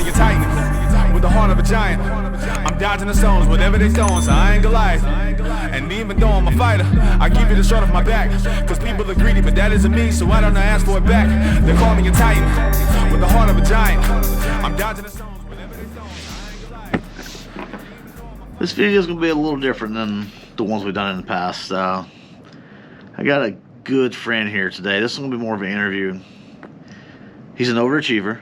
me a titan with the heart of a giant. I'm dodging the stones, whatever they throwing, so I ain't Goliath. And even though I'm a fighter, I give you the shirt off my back. Cause people are greedy, but that isn't me, so I don't ask for it back. They call me a titan with the heart of a giant. I'm dodging the stones, whatever they throwing, so I ain't Goliath. This video is going to be a little different than the ones we've done in the past. I got a good friend here today. This is going to be more of an interview. He's an overachiever.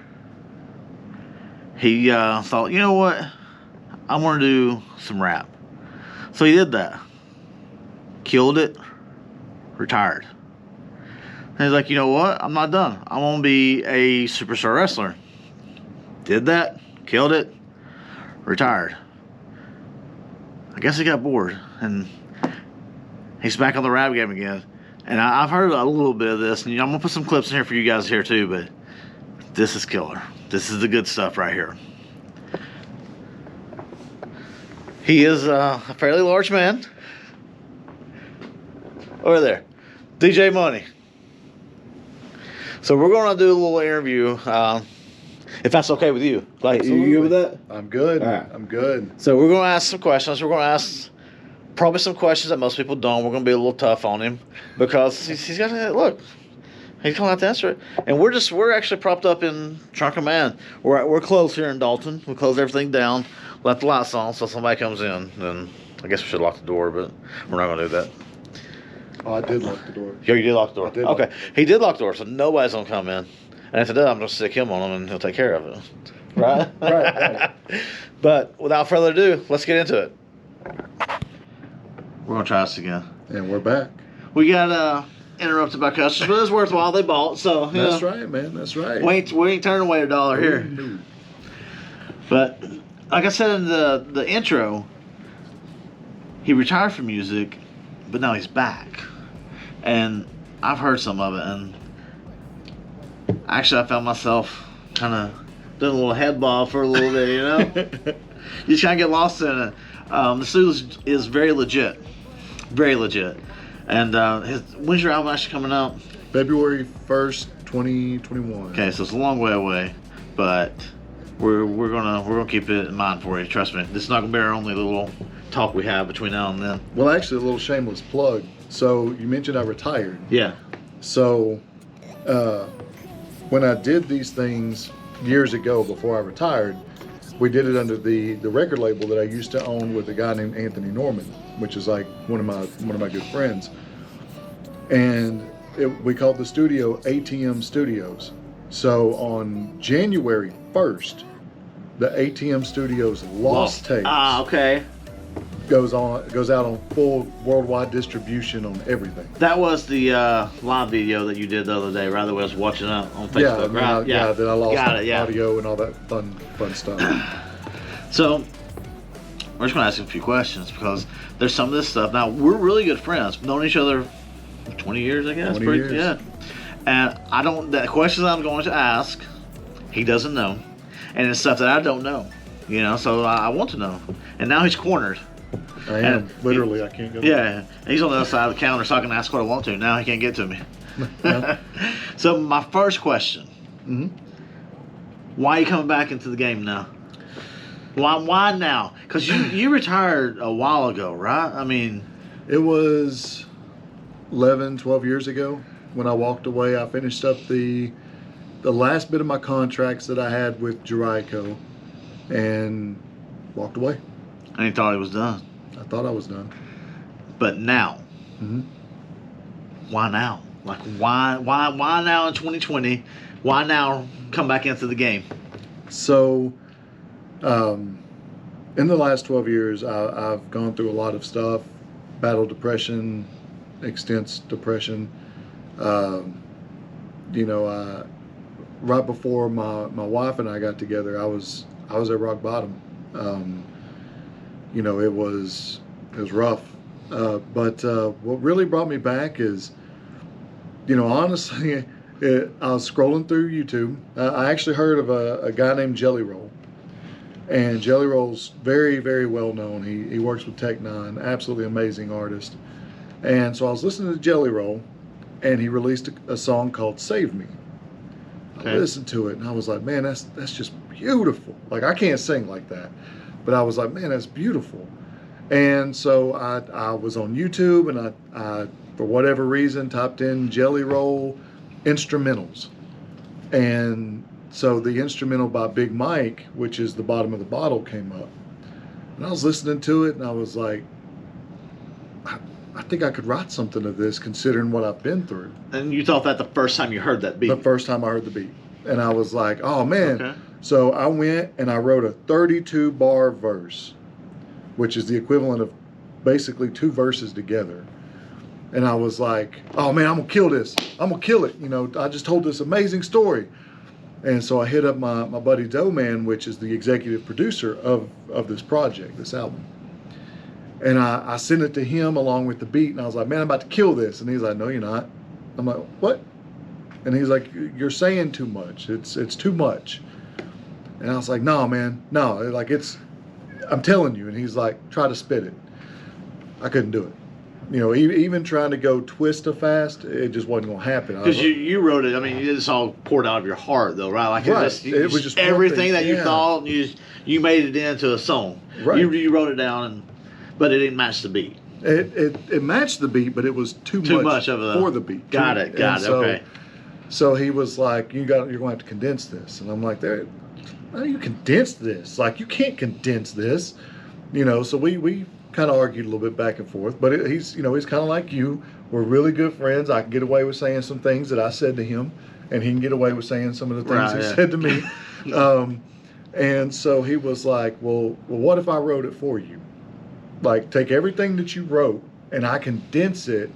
He thought, you know what? I want to do some rap. So he did that. Killed it. Retired. And he's like, you know what? I'm not done. I want to be a superstar wrestler. Did that. Killed it. Retired. I guess he got bored. And he's back on the rap game again. And I've heard a little bit of this. And I'm going to put some clips in here for you guys here too. But this is killer. This is the good stuff right here. He is a fairly large man. Over there. DJ Money. So we're going to do a little interview. If that's okay with you. Like, you good with that? I'm good. All right. I'm good. So we're going to ask some questions. We're going to ask probably some questions that most people don't. We're going to be a little tough on him. Because he's got to, look. He's going to have to answer it. And we're actually propped up in Trunk of Man. We're closed here in Dalton. We close everything down. Let the lights on so somebody comes in. Then I guess we should lock the door, but we're not going to do that. Oh, I did lock the door. Yo, you did lock the door? I did okay. He did lock the door, so nobody's going to come in. And if it does, I'm going to stick him on him and he'll take care of it. Right? Right. But without further ado, let's get into it. We're going to try this again. And we're back. We got interrupted by customers, but it's worthwhile. They bought, so you That's know. right, man. That's right. We ain't turning away $1 here. No. But like I said in the intro, he retired from music, but now he's back. And I've heard some of it, and actually I found myself kind of doing a little head bob for a little bit, you know? You just kind of get lost in it. The suit is very legit. Very legit. And when's your album actually coming out? February 1st, 2021. Okay, so it's a long way away, but we're gonna keep it in mind for you. Trust me, this is not gonna be our only little talk we have between now and then. Well, actually, a little shameless plug. So you mentioned I retired. Yeah. So when I did these things years ago before I retired, we did it under the record label that I used to own with a guy named Anthony Norman, which is like one of my good friends. And we called the studio ATM Studios. So on January 1st, the ATM Studios Lost Tapes okay. goes out on full worldwide distribution on everything. That was the live video that you did the other day, right? That I was watching it on Facebook, right? Yeah, that I lost Got it, audio and all that fun stuff. So we're just gonna ask you a few questions because there's some of this stuff. Now we're really good friends, known each other 20 years, I guess. 20 years. Yeah. And the questions I'm going to ask, he doesn't know, and it's stuff that I don't know, you know. So I want to know, and now he's cornered. I am literally. I can't go. Yeah, he's on the other side of the counter, so I can ask what I want to. Now he can't get to me. So my first question: Why are you coming back into the game now? Why now? Because you retired a while ago, right? I mean, it was 11, 12 years ago when I walked away. I finished up the last bit of my contracts that I had with Jericho and walked away. and he thought he was done. I thought I was done. But now, why now? Like, why now in 2020? Why now come back into the game? So, in the last 12 years, I've gone through a lot of stuff, battled depression, extensive depression. Right before my wife and I got together, I was at rock bottom. It was rough. But what really brought me back is, honestly, I was scrolling through YouTube. I actually heard of a guy named Jelly Roll. And Jelly Roll's very, very well known. He works with Tech Nine, absolutely amazing artist. And so I was listening to Jelly Roll, and he released a song called Save Me. Okay. I listened to it, and I was like, man, that's just beautiful. Like, I can't sing like that, but I was like, man, that's beautiful. And so I was on YouTube, and I for whatever reason typed in Jelly Roll instrumentals, and so the instrumental by Big Mike, which is The Bottom of the Bottle, came up, and I was listening to it, and I was like, I think I could write something of this, considering what I've been through. And you thought that the first time you heard that beat? The first time I heard the beat, and I was like, oh man. Okay. So I went and I wrote a 32 bar verse, which is the equivalent of basically 2 verses together. And I was like, oh man, I'm gonna kill this. I'm gonna kill it. You know, I just told this amazing story. And so I hit up my buddy Doughman, which is the executive producer of this project, this album. And I sent it to him along with the beat, and I was like, man, I'm about to kill this. And he's like, no, you're not. I'm like, what? And he's like, you're saying too much. It's too much. And I was like, no, man, no, like I'm telling you. And he's like, try to spit it. I couldn't do it. You know, even trying to go twist a fast, it just wasn't going to happen. Because you wrote it, I mean, it's all poured out of your heart, though, right? Like, right. It was just everything that you thought, you made it into a song. Right. You wrote it down, but it didn't match the beat. It matched the beat, but it was too much for the beat. Got it, okay. So he was like, you're going to have to condense this. And I'm like, how do you condense this? Like, you can't condense this. You know, so we kind of argued a little bit back and forth, but he's kind of like you. We're really good friends. I can get away with saying some things that I said to him, and he can get away with saying some of the things he said to me. And so he was like, well, what if I wrote it for you? Like, take everything that you wrote and I condense it,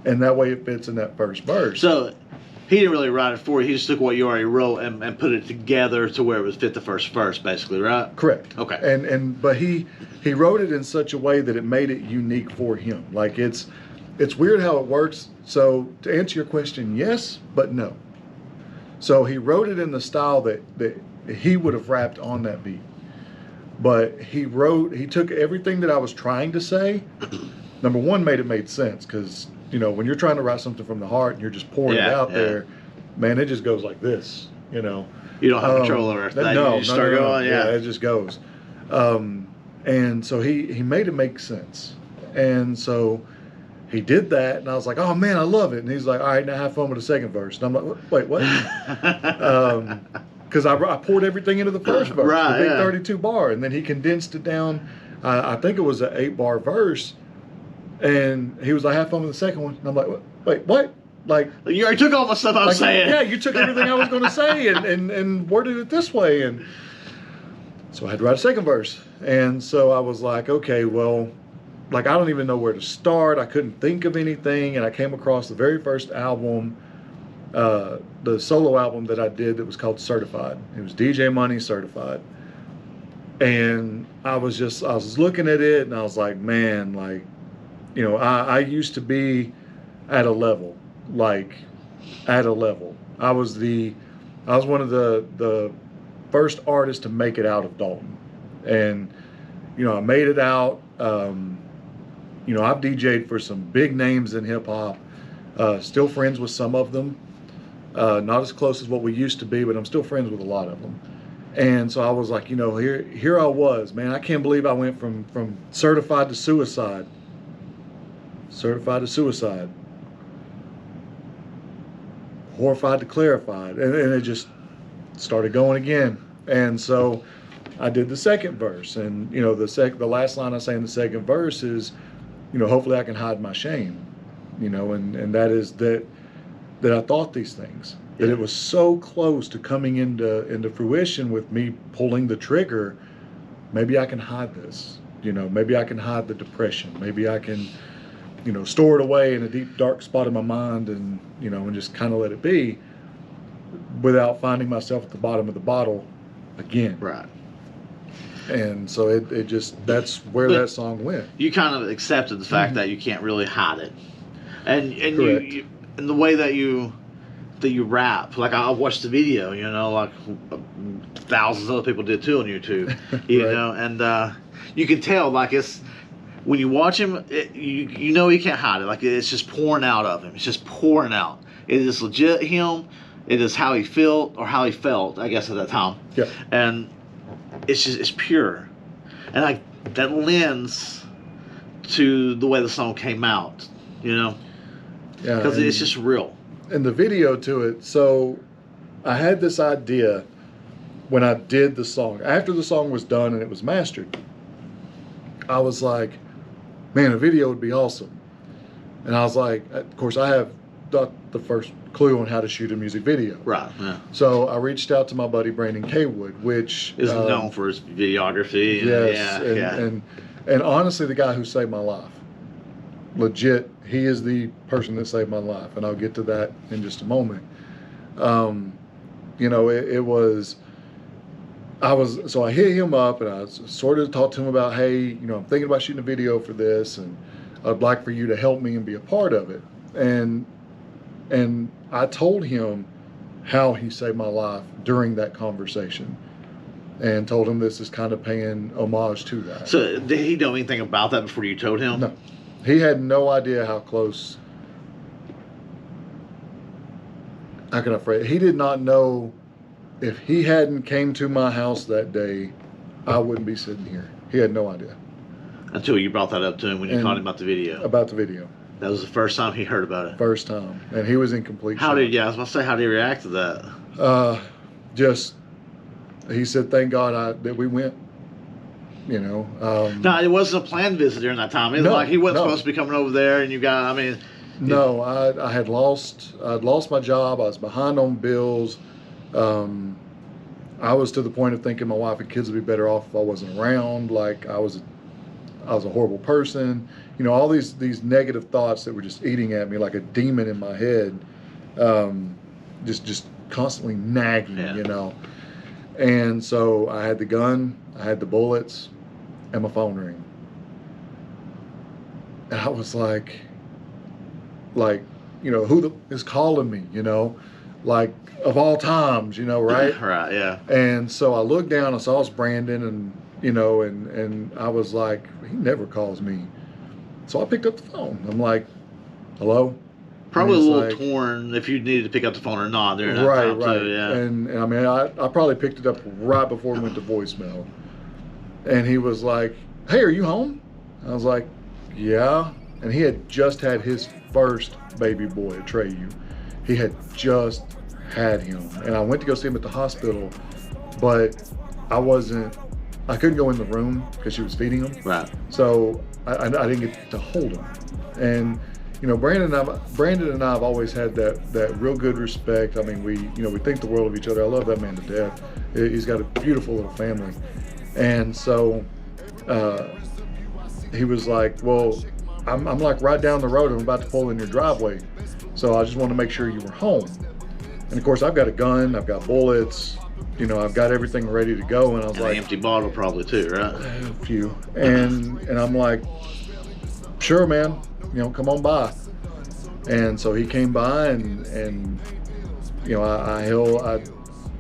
and that way it fits in that first verse. So he didn't really write it for you. He just took what you already wrote and put it together to where it would fit the first verse, basically, right? Correct. Okay. But he wrote it in such a way that it made it unique for him. Like, it's weird how it works. So to answer your question, yes, but no. So he wrote it in the style that he would have rapped on that beat. But he took everything that I was trying to say. Number one, made sense, because, you know, when you're trying to write something from the heart and you're just pouring it out there, man, it just goes like this, you know. You don't have control over it. No, you just start going, yeah, it just goes. And so he made it make sense. And so he did that, and I was like, oh man, I love it. And he's like, all right, now have fun with the second verse. And I'm like, wait, what? Because I poured everything into the first verse, the big 32 bar, and then he condensed it down. I think it was an 8 bar verse, and he was like, have fun with the second one. And I'm like, wait, what? Like, you already took all the stuff I was saying. Yeah, you took everything I was going to say and worded it this way. And so I had to write a second verse. And so I was like, okay, well, like, I don't even know where to start. I couldn't think of anything. And I came across the very first album, the solo album that I did, that was called Certified. It was DJ Money Certified. And I was looking at it, and I was like, man, like, you know, I used to be at a level. I was one of the first artists to make it out of Dalton. And, you know, I made it out. You know, I've DJ'd for some big names in hip hop. Still friends with some of them. Not as close as what we used to be, but I'm still friends with a lot of them. And so I was like, you know, here I was, man. I can't believe I went from certified to suicide. Certified to suicide. Horrified to clarified. And it just started going again. And so I did the second verse. And, you know, the last line I say in the second verse is, you know, hopefully I can hide my shame. You know, and that is that I thought these things. That it was so close to coming into fruition with me pulling the trigger. Maybe I can hide this. You know, maybe I can hide the depression. Maybe I can, you know, store it away in a deep, dark spot of my mind, and, you know, and just kind of let it be, without finding myself at the bottom of the bottle again. Right. And so it just, that's where that song went. You kind of accepted the fact that you can't really hide it, and Correct. you in the way that you rap. Like, I watched the video, you know, like thousands of other people did too on YouTube, you know, and you can tell, like, it's, when you watch him, you know he can't hide it. Like, it's just pouring out of him. It's just pouring out. It is legit him. It is how he felt, I guess, at that time. Yeah. And it's pure. And like that lends to the way the song came out, you know? Yeah. Because it's just real. And the video to it, so I had this idea when I did the song. After the song was done and it was mastered, I was like, man, a video would be awesome. And I was like, of course, I have not the first clue on how to shoot a music video. Right, yeah. So I reached out to my buddy Brandon Kaywood, which is known for his videography. Yes, and honestly, the guy who saved my life. Legit, he is the person that saved my life, and I'll get to that in just a moment. You know, so I hit him up and I sort of talked to him about, hey, you know, I'm thinking about shooting a video for this, and I'd like for you to help me and be a part of it. And I told him how he saved my life during that conversation, and told him this is kind of paying homage to that. So did he know anything about that before you told him? No, he had no idea how close. How can I phrase it? He did not know. If he hadn't came to my house that day, I wouldn't be sitting here. He had no idea. Until you brought that up to him when you told him about the video. About the video. That was the first time he heard about it. First time. And he was in complete shock. I was about to say, how did he react to that? He said, thank God that we went, you know. No, it wasn't a planned visit during that time. It was like he wasn't supposed to be coming over there, and you got, I mean. No, I'd lost my job. I was behind on bills. I was to the point of thinking my wife and kids would be better off if I wasn't around. Like I was a horrible person. You know, all these negative thoughts that were just eating at me like a demon in my head, just constantly nagging, you know. And so I had the gun, I had the bullets, and my phone rang. And I was like, you know, who is calling me, you know? Like, of all times, you know, right? Right, yeah. And so I looked down, I saw it's Brandon, and, you know, and I was like, he never calls me. So I picked up the phone. I'm like, hello? Probably a little torn if you needed to pick up the phone or not during that time, too, yeah. And I mean, I probably picked it up right before we went to voicemail. And he was like, hey, are you home? I was like, yeah. And he had just had his first baby boy, Atreyu. He had just had him, and I went to go see him at the hospital, but I couldn't go in the room because she was feeding him. Right. So I didn't get to hold him. And you know, Brandon and I have always had that real good respect. I mean, we think the world of each other. I love that man to death. He's got a beautiful little family, and so he was like, well, I'm like right down the road. I'm about to pull in your driveway. So I just wanted to make sure you were home. And of course, I've got a gun, I've got bullets, you know, I've got everything ready to go. And I was like, an empty bottle probably too, right? A few. And I'm like, sure, man, you know, come on by. And so he came by, and you know,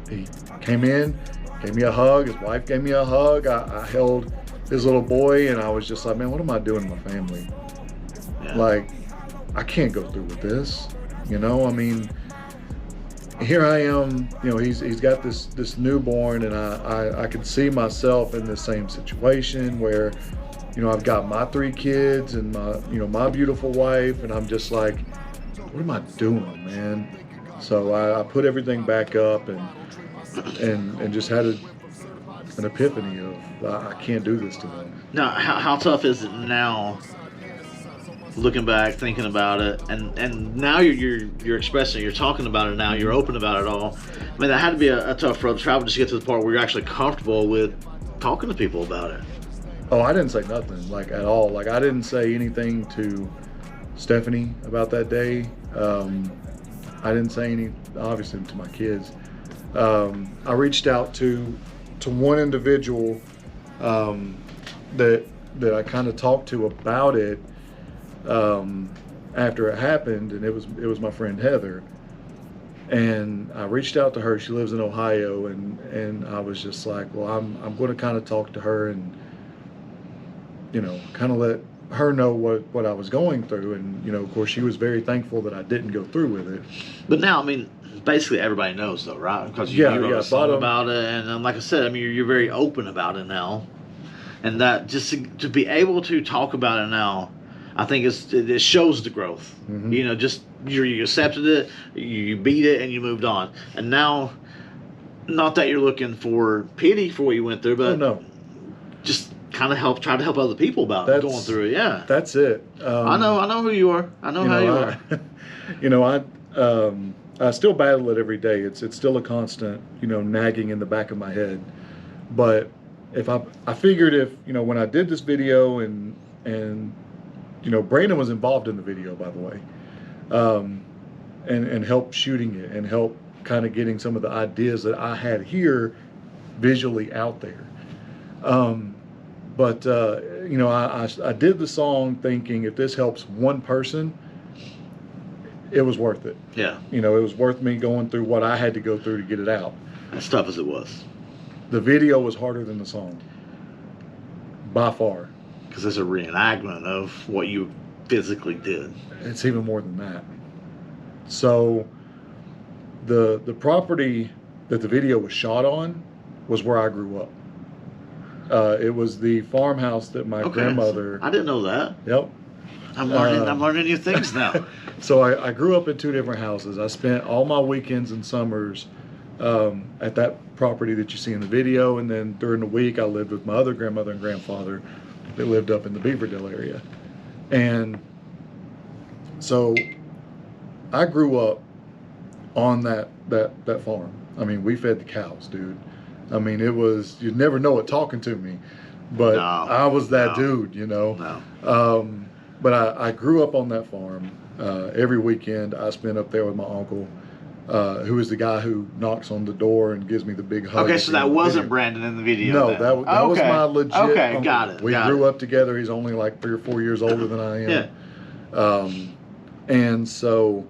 he came in, gave me a hug. His wife gave me a hug. I held his little boy, and I was just like, man, what am I doing to my family? Yeah. Like, I can't go through with this, you know. I mean, here I am, you know. He's got this newborn, and I could see myself in the same situation where, you know, I've got my 3 kids and my beautiful wife, and I'm just like, what am I doing, man? So I put everything back up and just had an epiphany of I can't do this to them. Now, how tough is it now? Looking back, thinking about it, and now you're expressing, you're talking about it now, you're open about it all. I mean, that had to be a tough road to travel just to get to the part where you're actually comfortable with talking to people about it. Oh, I didn't say nothing, like, at all. Like, I didn't say anything to Stephanie about that day. I didn't say any, obviously, to my kids. I reached out to one individual that I kind of talked to about it after it happened, and it was my friend Heather. And I reached out to her. She lives in Ohio, and I was just like, well, I'm going to kind of talk to her and, you know, kind of her know what I was going through, and you know, of course, she was very thankful that I didn't go through with it. But now, I mean, basically everybody knows, though, right? Because you wrote a song about it, and like I said, I mean, you're very open about it now, and that just to be able to talk about it now, I think it shows the growth. Mm-hmm. You know, just you accepted it, you beat it, and you moved on, and now, not that you're looking for pity for what you went through, but no, just kind of try to help other people about going through it. Yeah, that's it. I know who you are. I know how you are. You know, I still battle it every day. It's still a constant, you know, nagging in the back of my head. But if I figured if, you know, when I did this video and you know, Brandon was involved in the video, by the way, and helped shooting it and helped kind of getting some of the ideas that I had here visually out there. But you know, I did the song thinking if this helps one person, it was worth it. Yeah. You know, it was worth me going through what I had to go through to get it out. As tough as it was. The video was harder than the song. By far. Because it's a reenactment of what you physically did. It's even more than that. So the property that the video was shot on was where I grew up. It was the farmhouse that my grandmother... I didn't know that. Yep. I'm learning new things now. So I grew up in 2 different houses. I spent all my weekends and summers at that property that you see in the video, and then during the week I lived with my other grandmother and grandfather that lived up in the Beaverdale area. And so I grew up on that farm. I mean, we fed the cows, dude. I mean, it was, you'd never know it talking to me, but I was that dude, you know. But I grew up on that farm. Every weekend I spent up there with my uncle, who is the guy who knocks on the door and gives me the big hug. Okay, so that wasn't Brandon in the video. No, that was my legit uncle. Got it. We grew up together. He's only like 3 or 4 years older than I am. Yeah. And so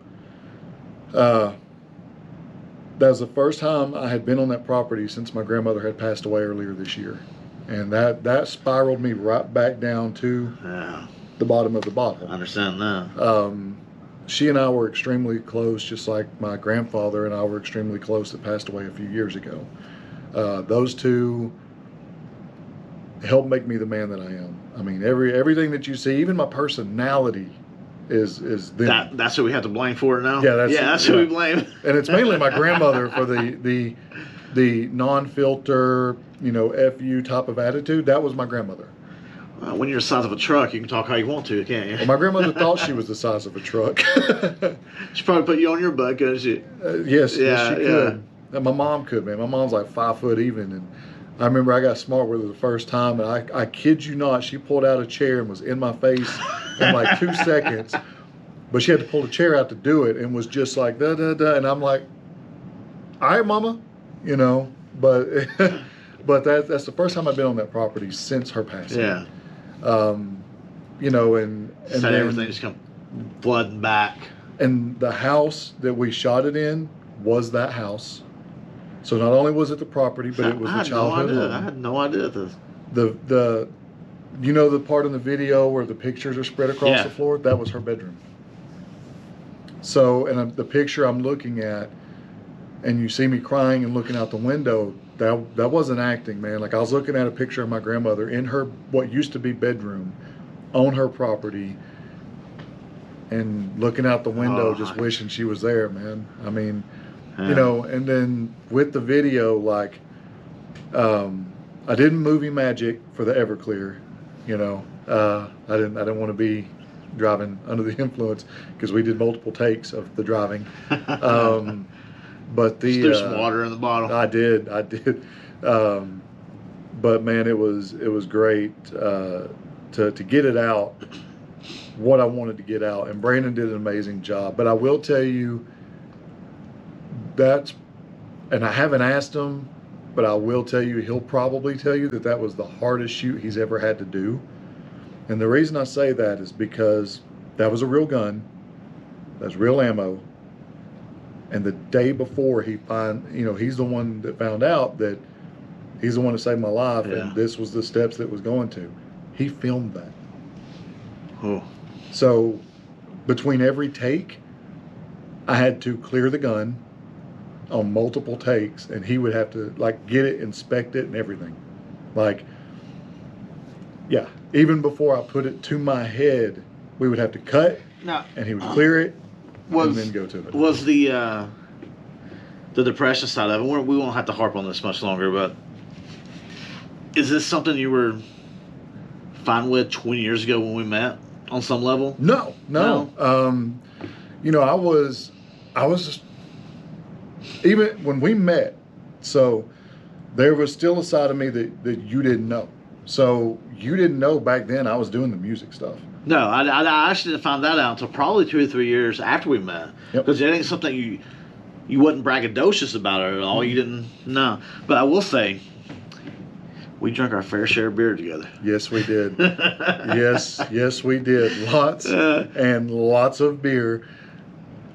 that was the first time I had been on that property since my grandmother had passed away earlier this year. And that spiraled me right back down to the bottom of the bottle. I understand that. She and I were extremely close, just like my grandfather and I were extremely close that passed away a few years ago. Those two helped make me the man that I am. I mean, everything that you see, even my personality is them. That's who we have to blame for it now? Yeah, that's who we blame. And it's mainly my grandmother for the non-filter, you know, FU type of attitude. That was my grandmother. When you're the size of a truck, you can talk how you want to, can't you? Well, my grandmother thought she was the size of a truck. She probably put you on your butt, couldn't she? Yes, she could. And my mom could, man. My mom's like 5 foot even. And I remember I got smart with her the first time, and I kid you not, she pulled out a chair and was in my face in like 2 seconds. But she had to pull the chair out to do it and was just like, da, da, da. And I'm like, all right, mama, you know. But but that's the first time I've been on that property since her passing. Yeah. You know, and so then everything just come flooding back. And the house that we shot it in was that house. So not only was it the property, but it was the childhood home. I had no idea this. The you know the part in the video where the pictures are spread across the floor? That was her bedroom. So, and the picture I'm looking at, and you see me crying and looking out the window, that wasn't acting, man. Like I was looking at a picture of my grandmother in her, what used to be bedroom, on her property, and looking out the window, just wishing she was there, man. I mean, you know, and then with the video, like, I didn't movie magic for the Everclear, you know. I didn't want to be driving under the influence because we did multiple takes of the driving. But the threw some water in the bottle. I did. But man, it was great to get it out, what I wanted to get out, and Brandon did an amazing job. But I will tell you and I haven't asked him, but I will tell you, he'll probably tell you that was the hardest shoot he's ever had to do. And the reason I say that is because that was a real gun, that's real ammo. And the day before he's the one that found out that he's the one that saved my life, and this was the steps that was going to. He filmed that. Oh. So between every take, I had to clear the gun on multiple takes, and he would have to like get it, inspect it, and everything. Like, yeah, even before I put it to my head, we would have to cut, Now, and he would clear it, and then go to it. Was the depression side of it? We won't have to harp on this much longer, but is this something you were fine with 20 years ago when we met on some level? No. You know, I was just, even when we met, so there was still a side of me that you didn't know. So you didn't know back then I was doing the music stuff. No, I actually didn't find that out until probably 2 or 3 years after we met. Because it ain't something you wasn't braggadocious about it at all. You didn't know. But I will say, we drank our fair share of beer together. Yes, we did. yes, we did. Lots and lots of beer.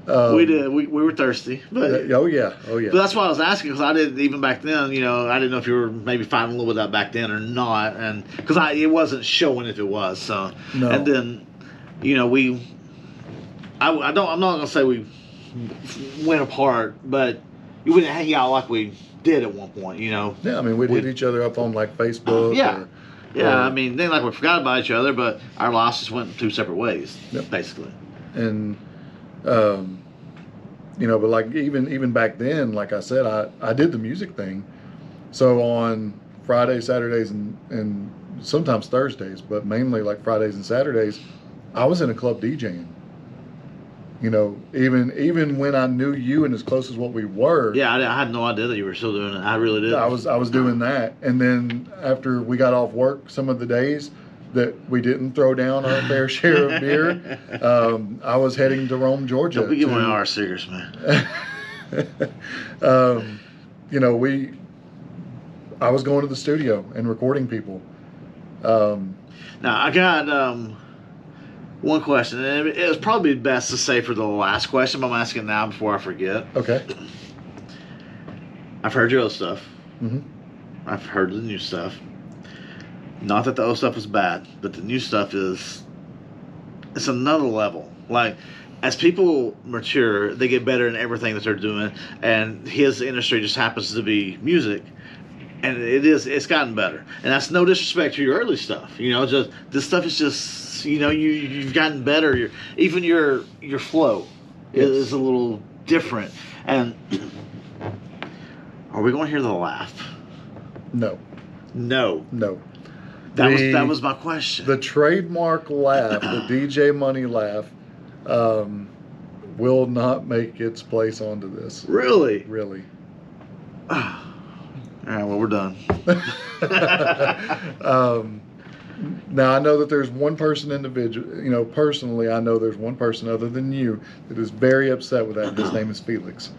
We did. We were thirsty. But, oh yeah. But that's why I was asking, because I didn't, even back then, you know, I didn't know if you were maybe fighting a little with that back then or not. And because it wasn't showing if it was. So. No. And then, you know, I'm not going to say we went apart, but we didn't hang out like we did at one point, you know. Yeah, I mean, we'd hit each other up on like Facebook. I mean, then like we forgot about each other, but our lives just went 2 separate ways, basically. And, you know, but like even back then, like I said, I did the music thing. So on Fridays, Saturdays, and sometimes Thursdays, but mainly like Fridays and Saturdays, I was in a club DJing. You know, even when I knew you and as close as what we were. Yeah, I had no idea that you were still doing it. I really did. I was doing that, and then after we got off work, some of the days that we didn't throw down our fair share of beer, I was heading to Rome, Georgia. Don't be giving our secrets, man. You know, I was going to the studio and recording people. Now I got one question, and it was probably best to say for the last question, but I'm asking now before I forget. Okay. I've heard your old stuff. Mm-hmm. I've heard the new stuff. Not that the old stuff was bad, but the new stuff it's another level. Like, as people mature, they get better in everything that they're doing, and his industry just happens to be music. And it's gotten better. And that's no disrespect to your early stuff. You know, just this stuff is just, you know, you've gotten better. Even your flow is a little different. And are we going to hear the laugh? No. That was my question. The trademark laugh, the DJ Money laugh, will not make its place onto this. Really? Really. All right, well, we're done. Now, I know that there's one person individual, you know, personally, I know there's one person other than you that is very upset with that. His name is Felix.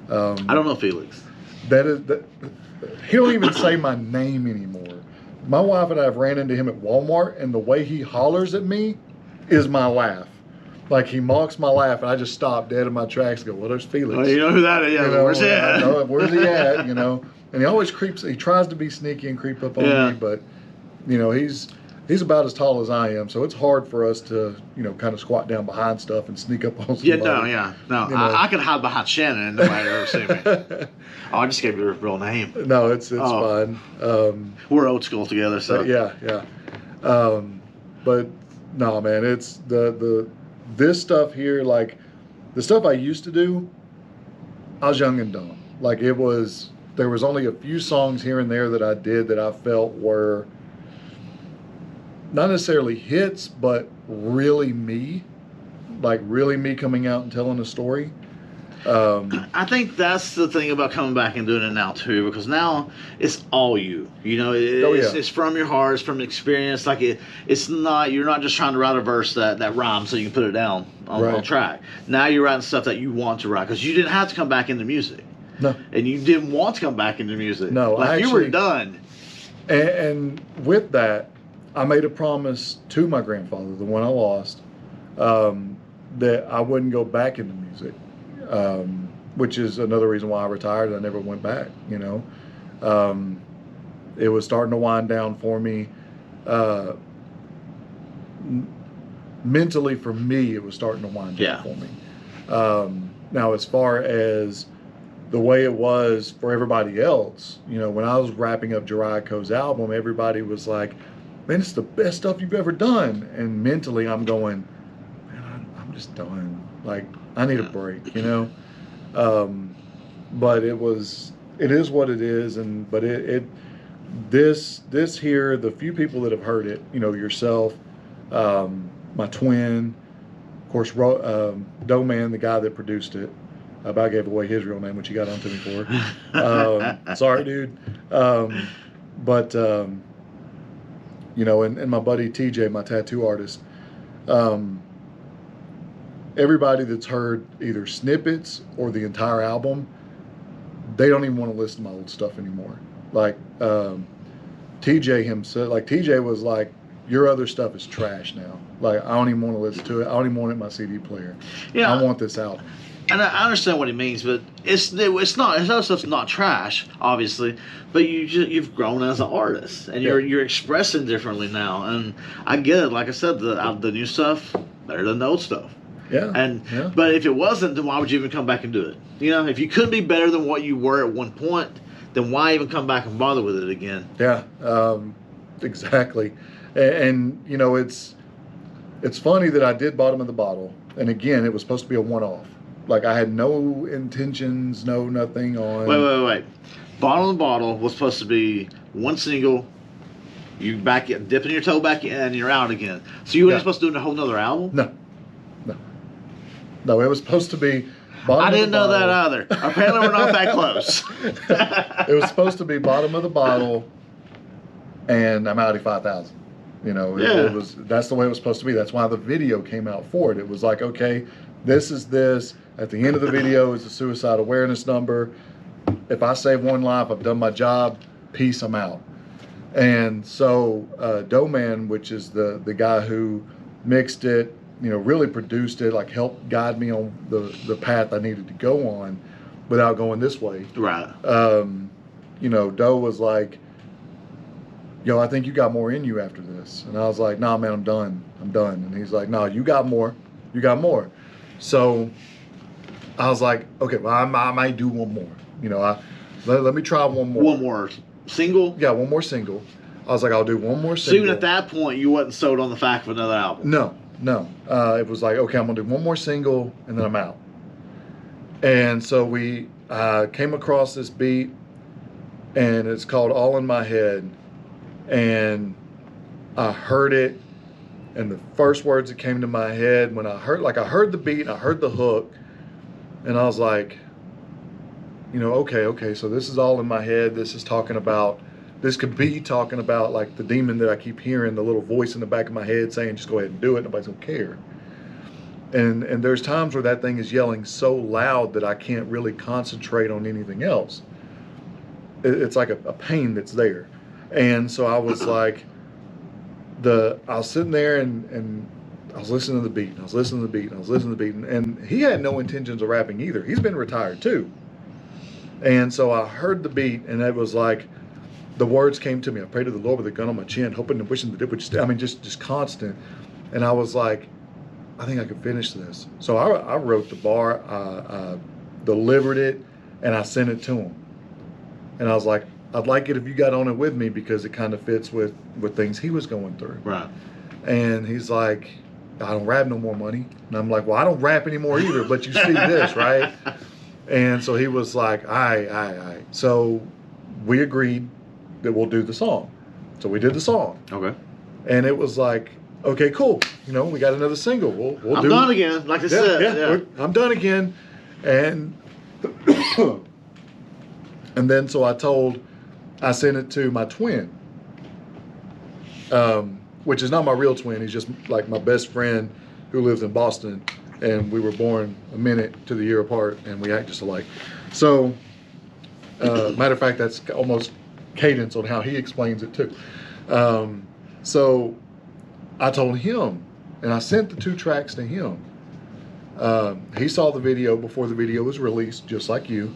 I don't know Felix. He don't even say my name anymore. My wife and I have ran into him at Walmart, and the way he hollers at me is my laugh. Like, he mocks my laugh, and I just stop dead in my tracks and go, well, there's Felix. Well, you know who that is. Yeah, you know, where's he at? Where's he at, you know? And he always he tries to be sneaky and creep up on me, but, you know, he's about as tall as I am, so it's hard for us to, you know, kind of squat down behind stuff and sneak up on somebody. No. You know. I could hide behind Shannon and nobody ever see me. Oh, I just gave you her real name. No, it's fine. We're old school together, so. Yeah. But, no, man, it's this stuff here, like, the stuff I used to do, I was young and dumb. Like, there was only a few songs here and there that I did that I felt were not necessarily hits, but really me. Like, really me coming out and telling a story. I think that's the thing about coming back and doing it now, too, because now it's all you. You know, it's from your heart, it's from experience. Like, it's not, you're not just trying to write a verse that rhymes so you can put it down on track. Now you're writing stuff that you want to write, because you didn't have to come back into music. No. And you didn't want to come back into music. No, like, you were done. And with that, I made a promise to my grandfather, the one I lost, that I wouldn't go back into music, which is another reason why I retired. I never went back, you know. It was starting to wind down for me. mentally for me, it was starting to wind down for me. Now, as far as the way it was for everybody else, you know, when I was wrapping up Jericho's album, everybody was like, man, it's the best stuff you've ever done. And mentally, I'm going, man, I'm just done. Like, I need a break, you know? But it is what it is. This here, the few people that have heard it, you know, yourself, my twin, of course, Doe Man, the guy that produced it. I about gave away his real name, which he got onto me for. Sorry, dude. You know, and my buddy TJ, my tattoo artist. Everybody that's heard either snippets or the entire album, they don't even want to listen to my old stuff anymore. Like TJ himself, like TJ was like, your other stuff is trash now. Like, I don't even want to listen to it. I don't even want it in my CD player. Yeah, I want this album. And I understand what he means, but it's not. His other stuff's not trash, obviously. But you've grown as an artist, and you're expressing differently now. And I get it. Like I said, the new stuff better than the old stuff. Yeah. But if it wasn't, then why would you even come back and do it? You know, if you couldn't be better than what you were at one point, then why even come back and bother with it again? Yeah. Exactly. And you know, it's funny that I did Bottom of the Bottle, and again, it was supposed to be a one-off. Like, I had no intentions, nothing on. Wait. Bottom of the Bottle was supposed to be one single. You dipping your toe back in, and you're out again. So you weren't supposed to do a whole nother album? No. It was supposed to be. I didn't know that either. Apparently, we're not that close. It was supposed to be Bottom of the Bottle, and I'm out at 5,000. You know, that's the way it was supposed to be. That's why the video came out for it. It was like, okay, this is this. At the end of the video is the suicide awareness number. If I save one life, I've done my job. Peace, I'm out. And so Doe Man, which is the guy who mixed it, you know, really produced it, like helped guide me on the path I needed to go on without going this way. Right. You know, Doe was like, yo, I think you got more in you after this. And I was like, nah, man, I'm done. And he's like, no, you got more. So I was like, okay, well, I might do one more. You know, let me try one more. One more single? Yeah, one more single. I was like, I'll do one more single. So even at that point, you wasn't sold on the fact of another album? No. It was like, okay, I'm going to do one more single, and then I'm out. And so we came across this beat, and it's called All in My Head. And I heard it, and the first words that came to my head when I heard the beat, I heard the hook, and I was like, you know, okay, so this is all in my head. This could be talking about like the demon that I keep hearing, the little voice in the back of my head saying, just go ahead and do it. Nobody's gonna care. And there's times where that thing is yelling so loud that I can't really concentrate on anything else. It's like a pain that's there. And so I was like, I was sitting there and I was listening to the beat, and he had no intentions of rapping either. He's been retired too. And so I heard the beat, and it was like, the words came to me. I prayed to the Lord with a gun on my chin, hoping and wishing that it would just constant. And I was like, I think I could finish this. So I wrote the bar, I delivered it, and I sent it to him. And I was like, I'd like it if you got on it with me, because it kind of fits with things he was going through. Right. And he's like, I don't rap no more, money. And I'm like, well, I don't rap anymore either, but you see this, right? And so he was like, all right. So we agreed that we'll do the song. So we did the song. Okay. And it was like, okay, cool. You know, we got another single. We'll I'm done again, like I said. Yeah. I'm done again. And and then so I sent it to my twin, which is not my real twin. He's just like my best friend who lives in Boston. And we were born a minute to the year apart, and we act just alike. So, matter of fact, that's almost cadence on how he explains it too. So I told him, and I sent the 2 tracks to him. He saw the video before the video was released, just like you.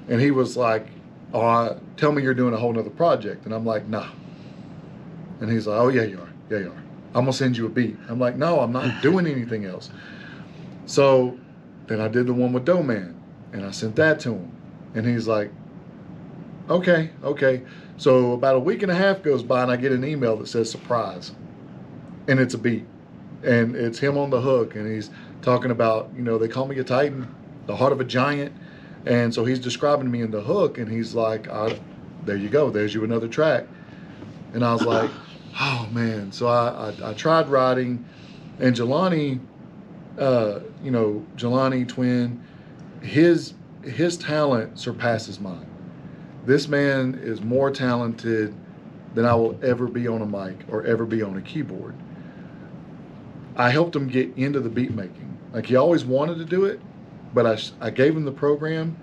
And he was like, tell me you're doing a whole nother project. And I'm like, nah. And he's like, oh, yeah, you are. I'm gonna send you a beat. I'm like, no, I'm not doing anything else. So then I did the one with Doe Man, and I sent that to him, and he's like, okay. So about a week and a half goes by, and I get an email that says surprise, and it's a beat, and it's him on the hook, and he's talking about, you know, they call me a Titan, the heart of a giant, and so he's describing me in the hook, and he's like, there you go, there's you another track, and I was like, oh man. So I tried writing, and Jelani, you know, Jelani Twin, his talent surpasses mine. This man is more talented than I will ever be on a mic or ever be on a keyboard. I helped him get into the beat making. Like, he always wanted to do it, but I gave him the program,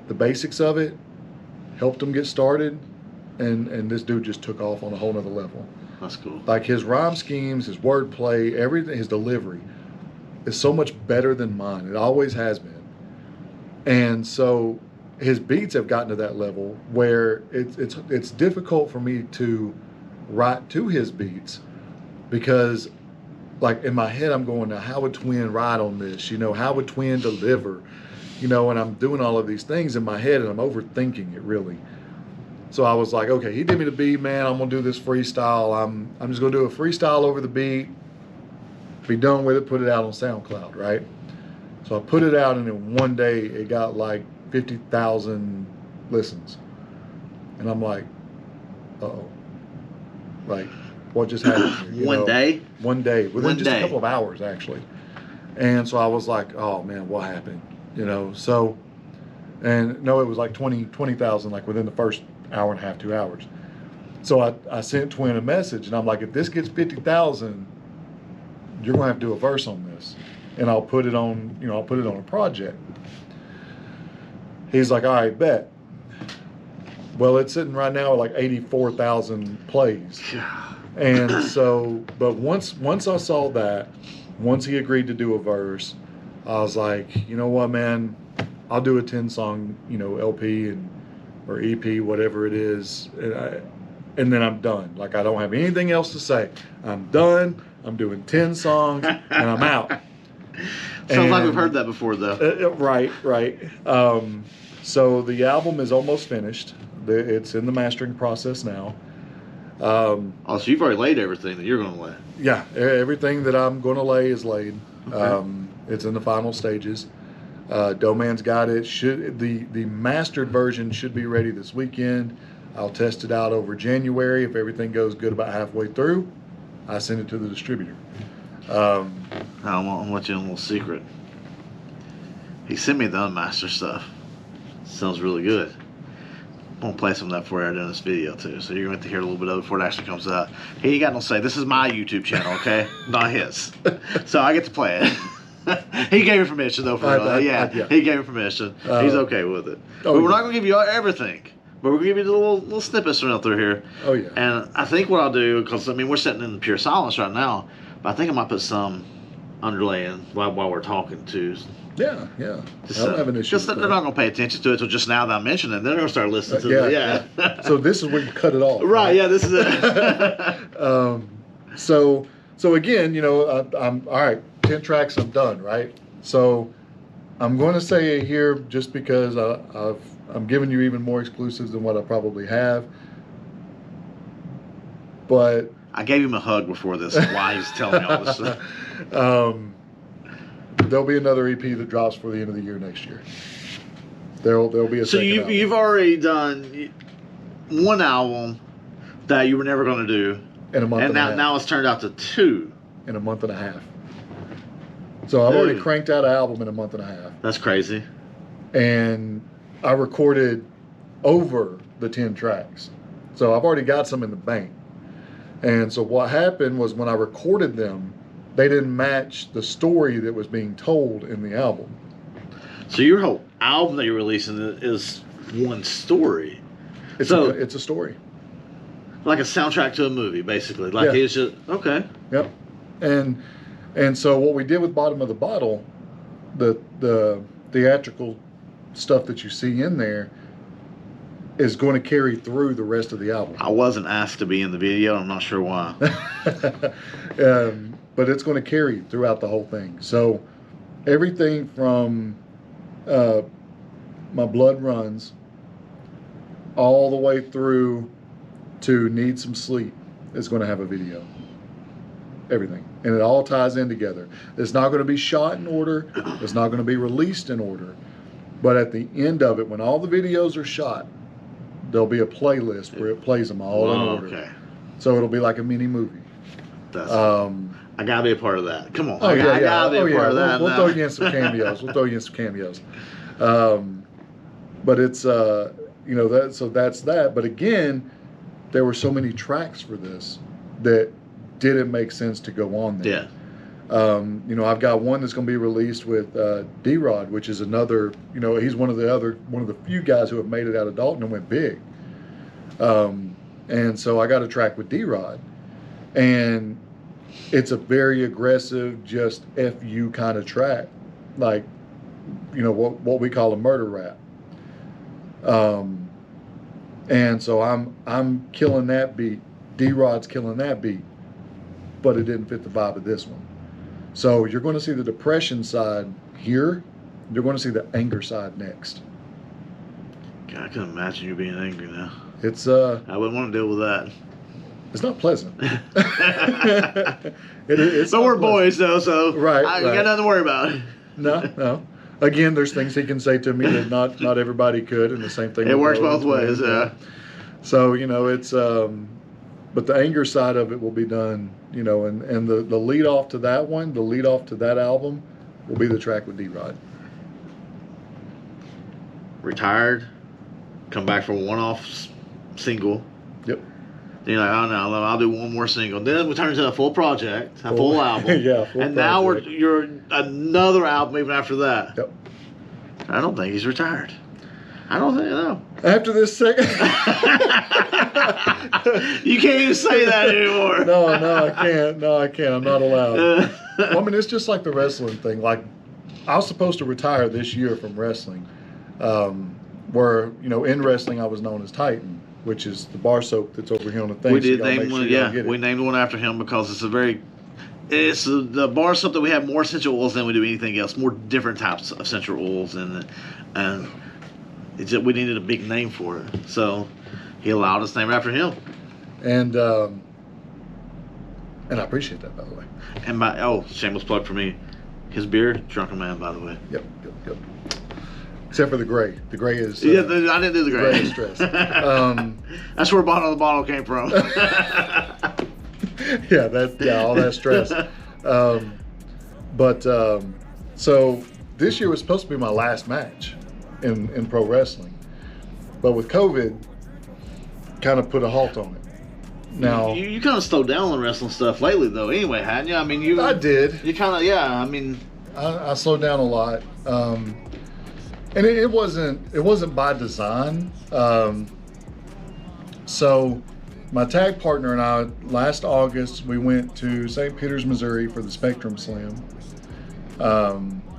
the basics of it, helped him get started, and this dude just took off on a whole nother level. That's cool. Like, his rhyme schemes, his wordplay, everything, his delivery is so much better than mine. It always has been. And so his beats have gotten to that level where it's difficult for me to write to his beats, because like in my head I'm going, now how would Twin ride on this? You know, how would Twin deliver? You know, and I'm doing all of these things in my head, and I'm overthinking it really. So I was like, okay, he did me the beat, man. I'm gonna do this freestyle. I'm just gonna do a freestyle over the beat, be done with it, put it out on SoundCloud, right? So I put it out, and in one day it got like 50,000 listens, and I'm like, uh-oh, like what just happened here? One day, within just a couple of hours actually. And so I was like, oh man, what happened? You know, so, and no, it was like 20,000 like within the first hour and a half, 2 hours. So I sent Twin a message, and I'm like, if this gets 50,000, you're gonna have to do a verse on this, and I'll put it on, you know, I'll put it on a project. He's like, all right, bet. Well, it's sitting right now at like 84,000 plays. And so, but once I saw that, once he agreed to do a verse, I was like, you know what, man, I'll do a 10-song, you know, LP or EP, whatever it is, and then I'm done. Like, I don't have anything else to say. I'm done. I'm doing 10 songs, and I'm out. Sounds like we've heard that before, though. Right. So the album is almost finished. It's in the mastering process now. So you've already laid everything that you're going to lay. Yeah, everything that I'm going to lay is laid. Okay. It's in the final stages. Doman's got it. The mastered version should be ready this weekend. I'll test it out over January. If everything goes good about halfway through, I send it to the distributor. I'm going to let you in a little secret. He sent me the unmastered stuff. Sounds really good. I'm going to play some of that for you in this video too, so you're going to have to hear a little bit of it before it actually comes out. He ain't got no say. This is my YouTube channel, okay? Not his. So I get to play it. He gave me permission though for yeah. He gave me permission. He's okay with it. But we're not going to give you everything. But we're going to give you the little snippets from out through here. Oh yeah. And I think what I'll do, because I mean we're sitting in pure silence right now, but I think I might put some underlaying while we're talking too. Yeah. Just, I don't have an issue. Just they're not going to pay attention to it until just now that I mention it. They're going to start listening to it. Yeah. So this is where you cut it off. Right. Yeah. This is it. So again, you know, I'm all right. 10 tracks. I'm done. Right. So I'm going to say it here just because I'm giving you even more exclusives than what I probably have. But I gave him a hug before this. Why he was telling me all this stuff. There'll be another EP that drops for the end of the year next year. There'll be a. So you've already done one album that you were never going to do in a month, and now it's turned out to 2 in a month and a half. So I've already cranked out an album in a month and a half. That's crazy. And I recorded over the 10 tracks, so I've already got some in the bank. And so what happened was when I recorded them, they didn't match the story that was being told in the album. So your whole album that you're releasing is one story. It's a story. Like a soundtrack to a movie, basically. Like it's just okay. Yep. And so what we did with Bottom of the Bottle, the theatrical stuff that you see in there, is going to carry through the rest of the album. I wasn't asked to be in the video. I'm not sure why. But it's going to carry throughout the whole thing. So everything from My Blood Runs all the way through to Need Some Sleep is going to have a video. Everything. And it all ties in together. It's not going to be shot in order. It's not going to be released in order. But at the end of it, when all the videos are shot, there'll be a playlist where it plays them all in order. Okay. So it'll be like a mini movie. That's I gotta be a part of that. Come on. Oh, I gotta be a part of that. We'll throw you in some cameos. But it's that's that. But again, there were so many tracks for this that didn't make sense to go on there. Yeah. I've got one that's going to be released with D-Rod, which is another. He's one of the few guys who have made it out of Dalton and went big. And so I got a track with D-Rod, and it's a very aggressive, just FU kind of track, like what we call a murder rap. And so I'm killing that beat. D-Rod's killing that beat, but it didn't fit the vibe of this one. So you're going to see the depression side here. You're going to see the anger side next. God, I can imagine you being angry now. It's I wouldn't want to deal with that. It's not pleasant. But we're boys though, so right. You got nothing to worry about. No. Again, there's things he can say to me that not everybody could, and the same thing. It works both ways. So it's but the anger side of it will be done, and the lead off to that one, the lead off to that album, will be the track with D-Rod. Retired, come back for a one-off single. Yep. Then you're like, oh no, I'll do one more single. Then we turn into a full project, a full album. Yeah, full and project. now you're another album even after that. Yep. I don't think he's retired. I don't think no. After this second. You can't even say that anymore. No, I can't. I'm not allowed. Well, I mean, it's just like the wrestling thing. Like, I was supposed to retire this year from wrestling. Where, in wrestling, I was known as Titan, which is the bar soap that's over here on the thing. We did name one, we named one after him because it's the bar soap that we have more essential oils than we do anything else, more different types of essential oils, and it's just, we needed a big name for it, so he allowed us to name it after him. And I appreciate that, by the way. And shameless plug for me, his beer, Drunken Man, by the way. Yep. Except for the gray. The gray is... I didn't do the gray. Gray is stress. That's where the bottle came from. all that stress. So this year was supposed to be my last match in pro wrestling. But with COVID, kind of put a halt on it. Now you kind of slowed down on wrestling stuff lately, though. Anyway, hadn't you? I mean, I did. You kind of, I mean, I slowed down a lot, and it wasn't by design. So my tag partner and I, last August, we went to St. Peters, Missouri for the Spectrum Slam,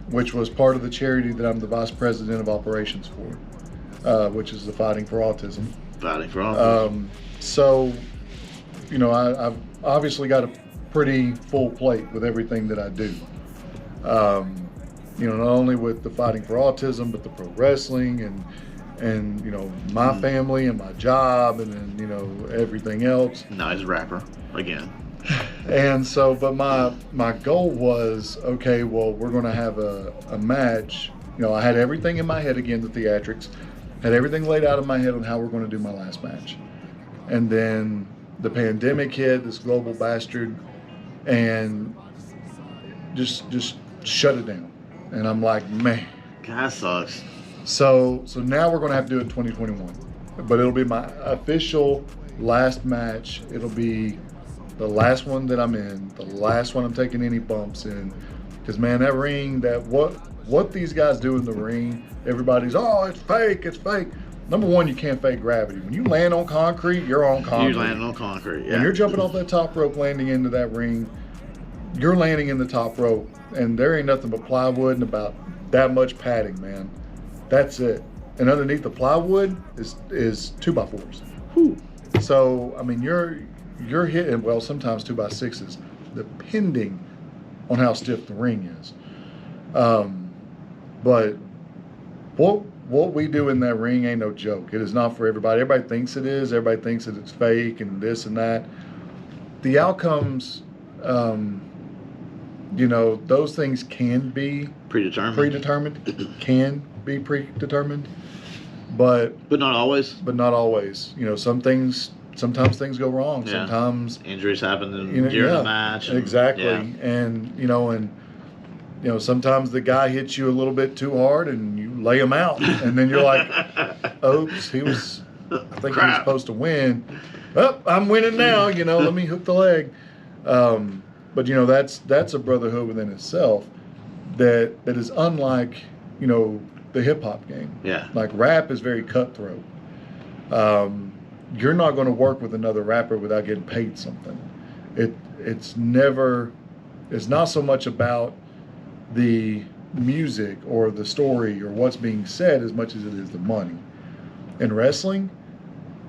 which was part of the charity that I'm the vice president of operations for, which is the Fighting for Autism. Fighting for Autism. So, I've obviously got a pretty full plate with everything that I do. Not only with the Fighting for Autism, but the pro wrestling and my family and my job and then, everything else. No, he's a rapper again. And so, but my goal was, okay, well, we're going to have a match. I had everything in my head again, the theatrics, had everything laid out in my head on how we're going to do my last match. And then the pandemic hit, this global bastard, and just shut it down. And I'm like, man. That sucks. So now we're going to have to do it in 2021. But it'll be my official last match. It'll be the last one that I'm in, the last one I'm taking any bumps in. Because, man, that ring, what these guys do in the ring, everybody's, it's fake, it's fake. Number one, you can't fake gravity. When you land on concrete, you're on concrete. You're landing on concrete, yeah. When you're jumping off that top rope, landing into that ring, you're landing in the top rope. And there ain't nothing but plywood and about that much padding, man. That's it. and underneath the plywood is 2x4s. Whew. So I mean, you're hitting, well, sometimes 2x6s, depending on how stiff the ring is. But what we do in that ring ain't no joke. It is not for everybody. Everybody thinks it is. Everybody thinks that it's fake and this and that. The outcomes, you know, those things can be predetermined, can be predetermined, but not always. But not always. You know, sometimes things go wrong. Yeah. Sometimes injuries happen during the match. Exactly. And you know, sometimes the guy hits you a little bit too hard and you lay him out, and then you're like, oops, I think he was supposed to win. Oh, I'm winning now, you know, let me hook the leg. But you know, that's a brotherhood within itself that is unlike, you know, the hip hop game. Yeah. Like rap is very cutthroat. You're not going to work with another rapper without getting paid something. It's not so much about the music or the story or what's being said as much as it is the money. In wrestling,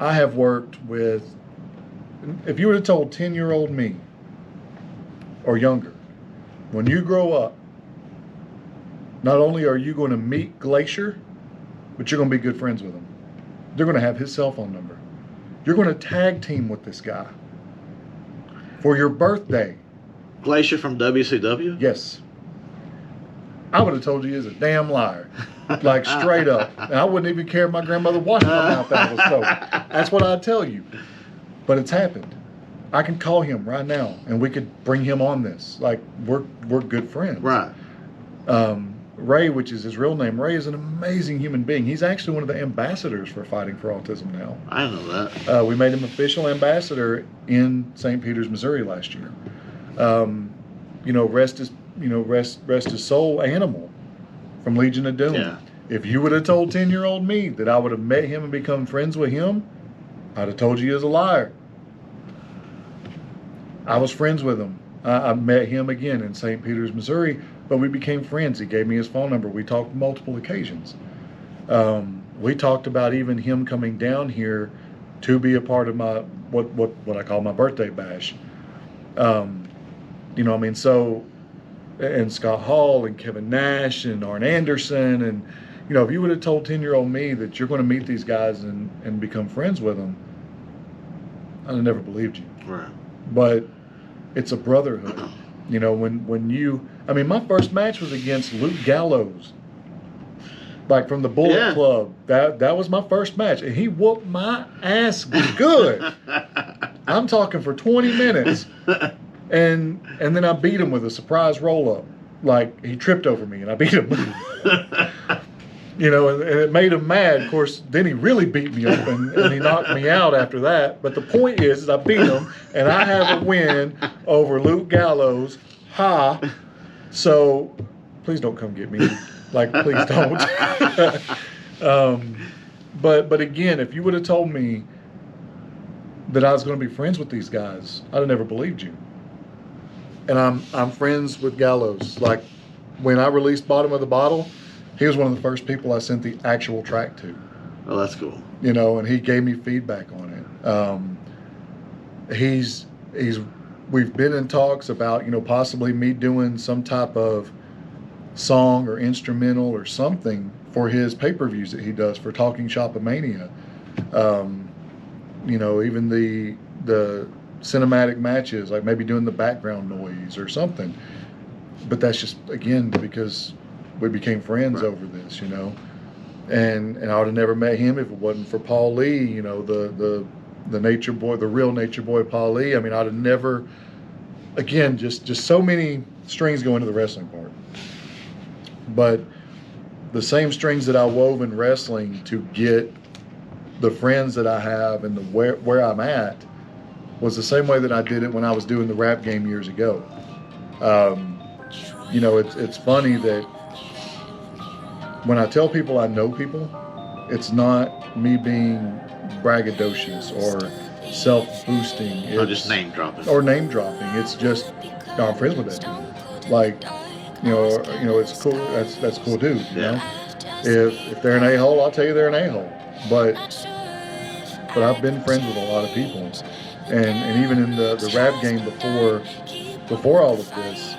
I have worked with, if you would have told 10-year-old me or younger, when you grow up, not only are you going to meet Glacier, but you're going to be good friends with him. They're going to have his cell phone number. You're going to tag team with this guy for your birthday. Glacier from WCW? Yes. I would have told you he was a damn liar. Like, straight up. And I wouldn't even care if my grandmother washed my mouth out with soap. That's what I'd tell you. But it's happened. I can call him right now, and we could bring him on this. Like, we're good friends. Right. Ray, which is his real name, Ray is an amazing human being. He's actually one of the ambassadors for Fighting for Autism now. I know that. We made him official ambassador in St. Peters, Missouri last year. You know, rest his soul, Animal from Legion of Doom. Yeah. If you would have told 10-year-old me that I would have met him and become friends with him, I'd have told you he was a liar. I was friends with him. I met him again in St. Peters, Missouri, but we became friends. He gave me his phone number. We talked multiple occasions. We talked about even him coming down here to be a part of my what I call my birthday bash. You know, I mean, so, and Scott Hall and Kevin Nash and Arn Anderson, and you know, if you would have told 10-year-old me that you're going to meet these guys and become friends with them, I'd have never believed you. Right. But it's a brotherhood. You know, when you, I mean, my first match was against Luke Gallows, like from the Bullet Club. That was my first match, and he whooped my ass good. I'm talking for 20 minutes, and then I beat him with a surprise roll up. Like, he tripped over me, and I beat him. You know, and it made him mad. Of course, then he really beat me up, and he knocked me out after that. But the point is I beat him, and I have a win over Luke Gallows. Ha! So, please don't come get me. Like, please don't. But again, if you would have told me that I was going to be friends with these guys, I'd have never believed you. And I'm friends with Gallows. Like, when I released Bottom of the Bottle, he was one of the first people I sent the actual track to. Oh, that's cool. You know, and he gave me feedback on it. We've been in talks about, you know, possibly me doing some type of song or instrumental or something for his pay-per-views that he does for Talking Shop-A-Mania. You know, even the cinematic matches, like maybe doing the background noise or something. But that's just, again, because we became friends over this, you know. And I would have never met him if it wasn't for Paul Lee, you know, the nature boy, the real nature boy Paul Lee. I mean, I'd have never, again, just so many strings go into the wrestling part. But the same strings that I wove in wrestling to get the friends that I have and where I'm at was the same way that I did it when I was doing the rap game years ago. You know, it's funny that when I tell people I know people, it's not me being braggadocious or self-boosting. Or just name dropping. Or name dropping. It's just, I'm friends with that dude. Like, you know, it's cool. That's cool dude, you know? If they're an a-hole, I'll tell you they're an a-hole. But I've been friends with a lot of people, and even in the rap game before all of this,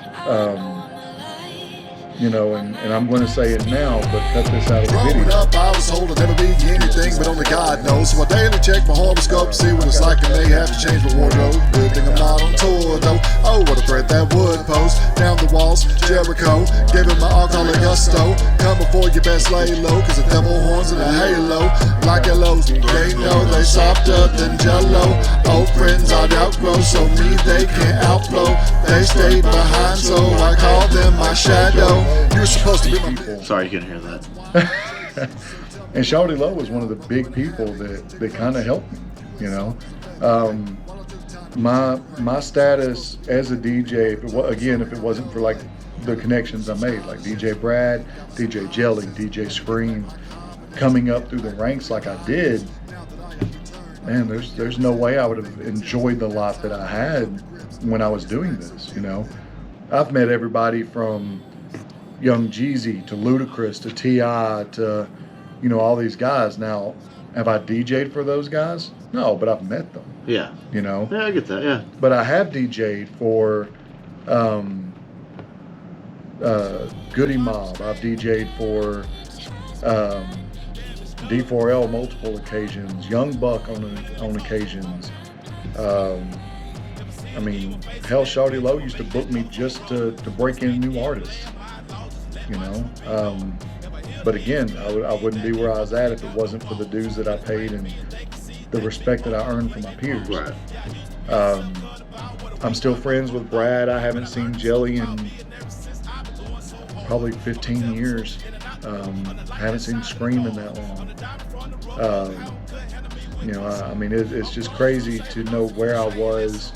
you know, and I'm going to say it now, but cut this out of the Growing video. up, I was told I'd never be anything, but only God knows. So I daily check my horoscope to see what it's like, and may have to change my wardrobe. Good thing I'm not on tour, though. Oh, what a threat that would pose. Down the walls, Jericho, giving my alcoholic gusto. Come before you best lay low, cause the devil horns and a halo. Like hellos, they know they softer than jello. Old friends I'd outgrow, so me they can't outflow. They stayed behind, so I call them my shadow. You're supposed to be my People. Sorry you couldn't hear that. And Shawty Low was one of the big people that kind of helped me, you know. My status as a DJ, if it wasn't for like the connections I made, like DJ Brad, DJ Jelly, DJ Scream, coming up through the ranks like I did, man, there's no way I would have enjoyed the life that I had when I was doing this, you know. I've met everybody from Young Jeezy to Ludacris to T.I. to, you know, all these guys. Now, have I DJ'd for those guys? No, but I've met them. Yeah. You know? Yeah, I get that, yeah. But I have DJ'd for Goody Mob. I've DJ'd for D4L multiple occasions, Young Buck on occasions. I mean, hell, Shawty Low used to book me just to break in new artists, you know. But again, I wouldn't be where I was at if it wasn't for the dues that I paid and the respect that I earned from my peers. Right. I'm still friends with Brad. I haven't seen Jelly in probably 15 years. I haven't seen Scream in that long. You know, I mean, it's just crazy to know where I was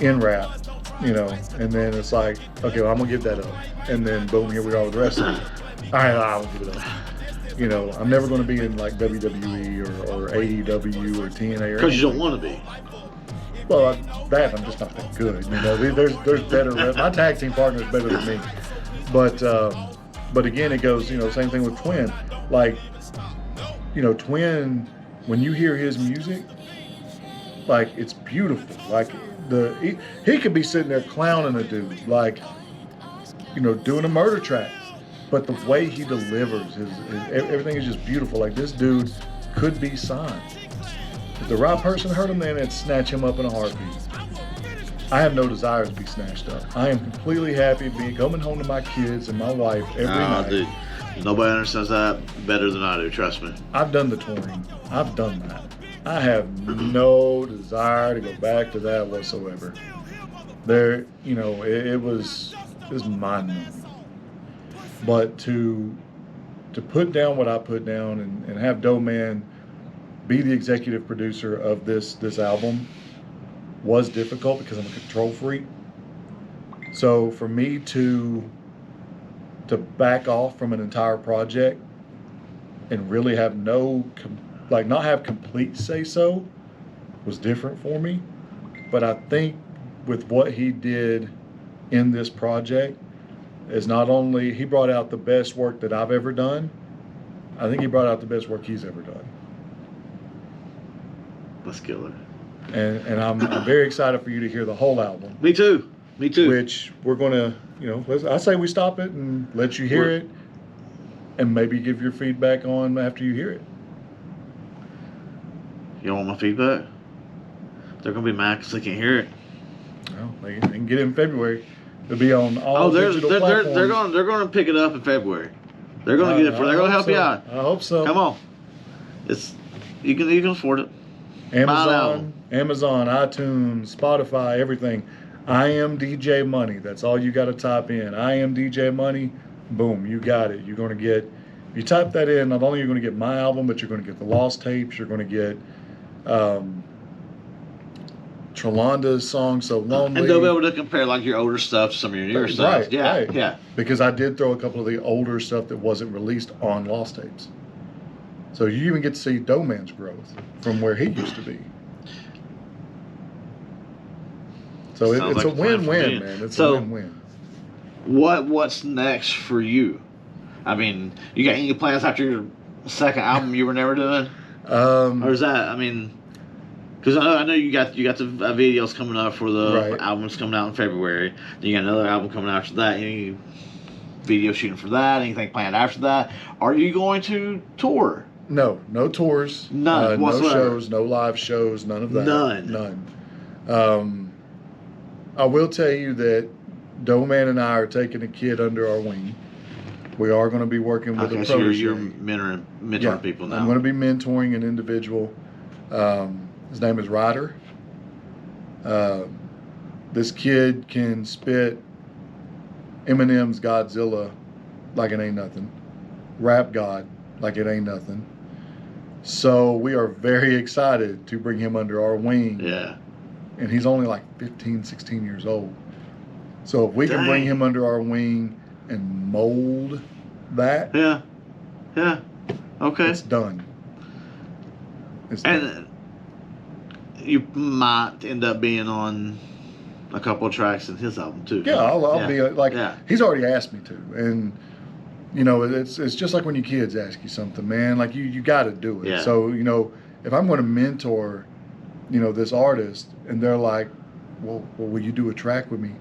in rap, you know, and then it's like, okay, well, I'm gonna give that up, and then boom, here we are with the rest of it. All right, I won't give it up. You know, I'm never going to be in like WWE or AEW or TNA or Because you don't want to be. Well, I'm just not that good. You know, there's better. My tag team partner is better than me. But again, it goes, you know, same thing with Twin. Like, you know, Twin, when you hear his music, like, it's beautiful. Like, he could be sitting there clowning a dude, like, you know, doing a murder track. But the way he delivers, everything is just beautiful. Like, this dude could be signed. If the right person heard him, then it'd snatch him up in a heartbeat. I have no desire to be snatched up. I am completely happy coming home to my kids and my wife every night. Dude, nobody understands that better than I do, trust me. I've done the touring. I've done that. I have no desire to go back to that whatsoever. There, you know, it was mind-numbing. But to put down what I put down and have Doe Man be the executive producer of this album was difficult because I'm a control freak. So for me to back off from an entire project and really have not have complete say-so was different for me. But I think with what he did in this project is not only he brought out the best work that I've ever done, I think he brought out the best work he's ever done. That's killer. And I'm very excited for you to hear the whole album. Me too. Which we're going to, you know, I say we stop it and let you hear it and maybe give your feedback on after you hear it. You don't want my feedback? They're going to be mad because they can't hear it. Well, they can get it in February. It'll be on all digital platforms. They're going to pick it up in February. They're going to get it. They're going to help you out. I hope so. Come on. You can afford it. Amazon, iTunes, Spotify, everything. I am DJ Money. That's all you got to type in. I am DJ Money. Boom, you got it. You're going to get. You type that in. Not only are you going to get my album, but you're going to get the Lost Tapes. You're going to get Trolanda's song "So Lonely." And they'll be able to compare like your older stuff to some of your newer stuff. Right, yeah, right. Yeah. Because I did throw a couple of the older stuff that wasn't released on Lost Tapes. So you even get to see Doe Man's growth from where he used to be. So it's a win-win, man. It's a win-win. What's next for you? I mean, you got any plans after your second album you were never doing? Or is that, I mean, because I know you got the videos coming up for the albums coming out in February. Then you got another album coming out after that. Any video shooting for that? Anything planned after that? Are you going to tour? No tours. None no whatsoever. shows, no live shows, none of that. None. I will tell you that Doughman and I are taking a kid under our wing. We are going to be working with a protege. So you're mentoring people now. I'm going to be mentoring an individual. His name is Ryder. This kid can spit Eminem's Godzilla like it ain't nothing. Rap God like it ain't nothing. So we are very excited to bring him under our wing. Yeah. And he's only like 15, 16 years old. So if we can bring him under our wing and mold that. Yeah. Okay. It's done. And you might end up being on a couple of tracks in his album too. Yeah, I'll be like, he's already asked me to. And, you know, it's just like when your kids ask you something, man, like you got to do it. Yeah. So, you know, if I'm going to mentor, you know, this artist and they're like, well, will you do a track with me?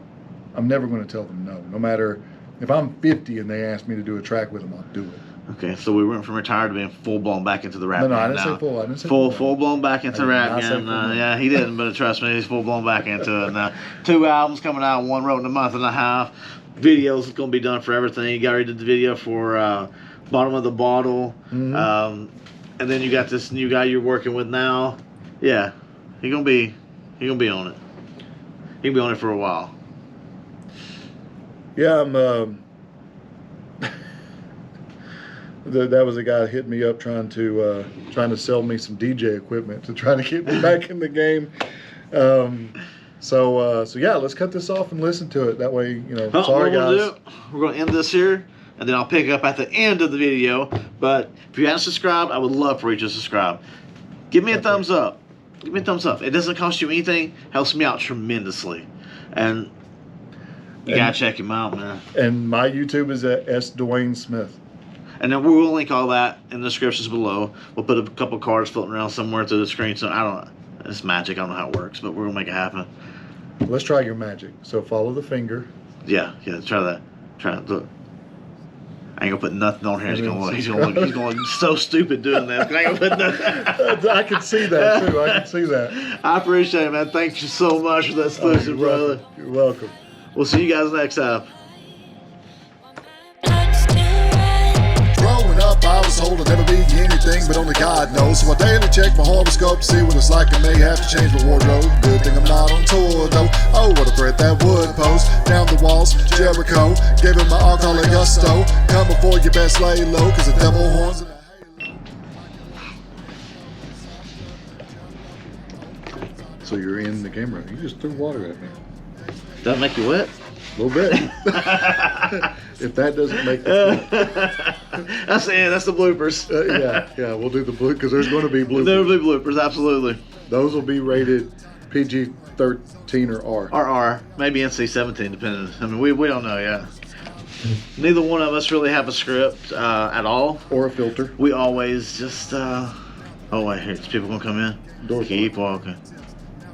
I'm never going to tell them no. No matter if I'm 50 and they ask me to do a track with them, I'll do it. Okay, so we went from retired to being full blown back into the rap. No, I didn't now. say full. I didn't say full blown back into rap again. Yeah, he didn't, but trust me, he's full blown back into it now. 2 albums coming out, one wrote in a month and a half. Videos is going to be done for everything. You already did the video for Bottom of the Bottle, and then you got this new guy you're working with now. Yeah, he's gonna be on it. He'll be on it for a while. Yeah, I'm. That was a guy hitting me up trying to sell me some DJ equipment to try to get me back in the game. So yeah, let's cut this off and listen to it. That way, you know. Sorry, guys. We're gonna end this here, and then I'll pick up at the end of the video. But if you haven't subscribed, I would love for you to subscribe. Give me a thumbs up. Give me a thumbs up. It doesn't cost you anything. Helps me out tremendously. And you gotta check him out, man. And my YouTube is at S. Dwayne Smith. And then we will link all that in the descriptions below. We'll put a couple cards floating around somewhere through the screen. So I don't know. It's magic. I don't know how it works, but we're gonna make it happen. Let's try your magic. So follow the finger. Yeah. Try that. Try it. Look. I ain't gonna put nothing on here. He's gonna look so stupid doing that. I ain't gonna put nothing. I can see that too. I can see that. I appreciate it, man. Thank you so much for that exclusive, brother. You're welcome. We'll see you guys next time. Growing up, I was told I'd never be anything, but only God knows. So I daily check my horoscope to see what it's like. I may have to change my wardrobe. Good thing I'm not on tour, though. Oh, what a threat that would pose. Down the walls, Jericho. Gave him my alcoholic gusto. Come before you best lay low, cause the devil horns in a halo. So you're in the camera. You just threw water at me. Does that make you wet? A little bit. If that doesn't make it. That's the bloopers. Yeah, we'll do the blue because there's going to be bloopers. There will be bloopers, absolutely. Those will be rated PG-13 or R. Or R, maybe NC-17, depending. I mean, we don't know yet. Neither one of us really have a script at all. Or a filter. We always just. Oh wait, here's people gonna come in. Doors Keep walking.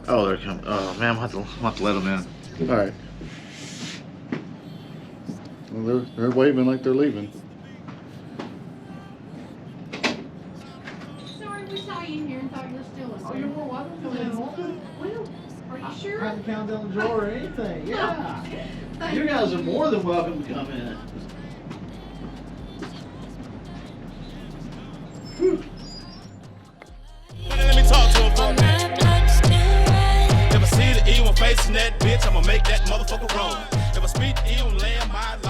Oh, they're coming. Oh man, I'm gonna have to let them in. All right. Well, they're waving like they're leaving. Sorry, we saw you in here and thought you were still asleep. Oh, you're more welcome to come in. Well, are you sure? I have to count down the drawer or anything. Yeah. Thank You guys are more than welcome to come in. Let me talk to him for a minute. If I see the E one facing that bitch, I'ma make that motherfucker roll. If I speak the E on land, my life.